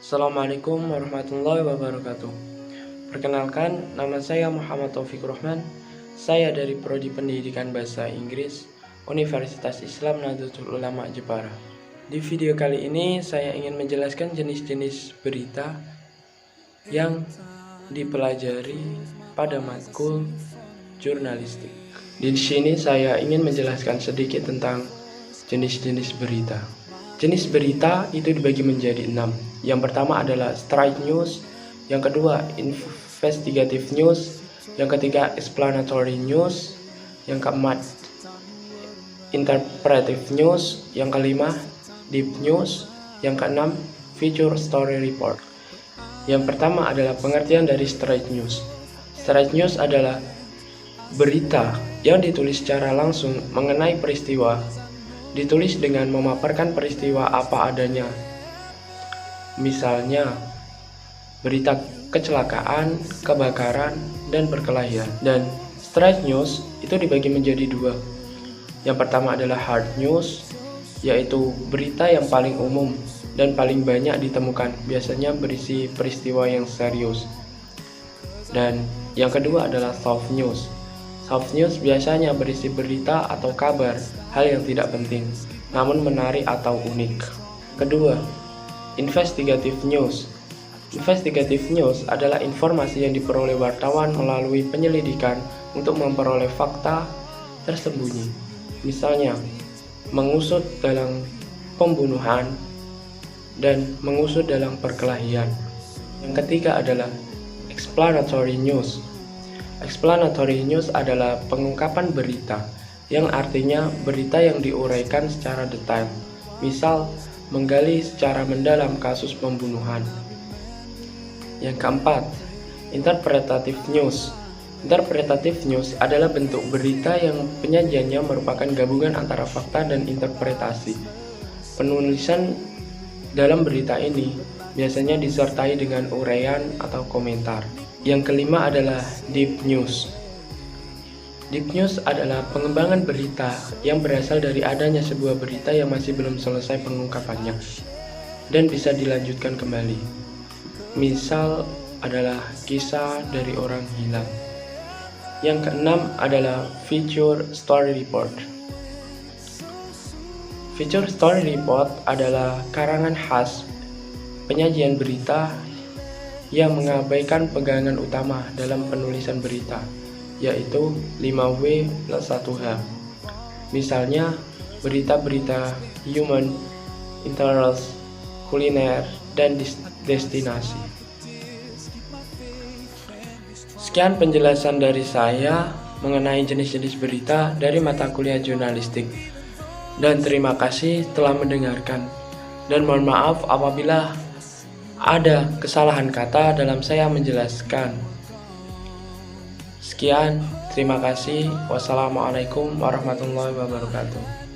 Assalamualaikum warahmatullahi wabarakatuh. Perkenalkan, nama saya Muhammad Taufiq Rahman. Saya dari Prodi Pendidikan Bahasa Inggris Universitas Islam Nahdlatul Ulama Jepara. Di video kali ini saya ingin menjelaskan jenis-jenis berita yang dipelajari pada matkul jurnalistik. Di sini saya ingin menjelaskan sedikit tentang jenis-jenis berita. Jenis berita itu dibagi menjadi 6. Yang pertama adalah straight news, yang kedua investigative news, yang ketiga explanatory news, yang keempat interpretive news, yang kelima deep news, yang keenam feature story report. Yang pertama adalah pengertian dari straight news. Straight news adalah berita yang ditulis secara langsung mengenai peristiwa, ditulis dengan memaparkan peristiwa apa adanya. Misalnya, berita kecelakaan, kebakaran, dan perkelahian. Dan straight news itu dibagi menjadi 2. Yang pertama adalah hard news, yaitu berita yang paling umum dan paling banyak ditemukan, biasanya berisi peristiwa yang serius. Dan yang kedua adalah soft news. Soft news biasanya berisi berita atau kabar hal yang tidak penting, namun menarik atau unik. Kedua, investigative news. Investigative news adalah informasi yang diperoleh wartawan melalui penyelidikan untuk memperoleh fakta tersembunyi. Misalnya, mengusut dalam pembunuhan dan mengusut dalam perkelahian. Yang ketiga adalah explanatory news. Explanatory news adalah pengungkapan berita, yang artinya berita yang diuraikan secara detail. Misal, menggali secara mendalam kasus pembunuhan. Yang keempat, interpretative news. Interpretative news adalah bentuk berita yang penyajiannya merupakan gabungan antara fakta dan interpretasi. Penulisan dalam berita ini biasanya disertai dengan uraian atau komentar. Yang kelima adalah deep news. Deep news adalah pengembangan berita yang berasal dari adanya sebuah berita yang masih belum selesai pengungkapannya dan bisa dilanjutkan kembali. Misal adalah kisah dari orang hilang. Yang keenam adalah feature story report. Feature story report adalah karangan khas penyajian berita yang mengabaikan pegangan utama dalam penulisan berita, yaitu 5W plus 1H. Misalnya, berita-berita human interest, kuliner, dan destinasi. Sekian penjelasan dari saya mengenai jenis-jenis berita dari mata kuliah jurnalistik. Dan terima kasih telah mendengarkan. Dan mohon maaf apabila ada kesalahan kata dalam saya menjelaskan. Sekian, terima kasih. Wassalamualaikum warahmatullahi wabarakatuh.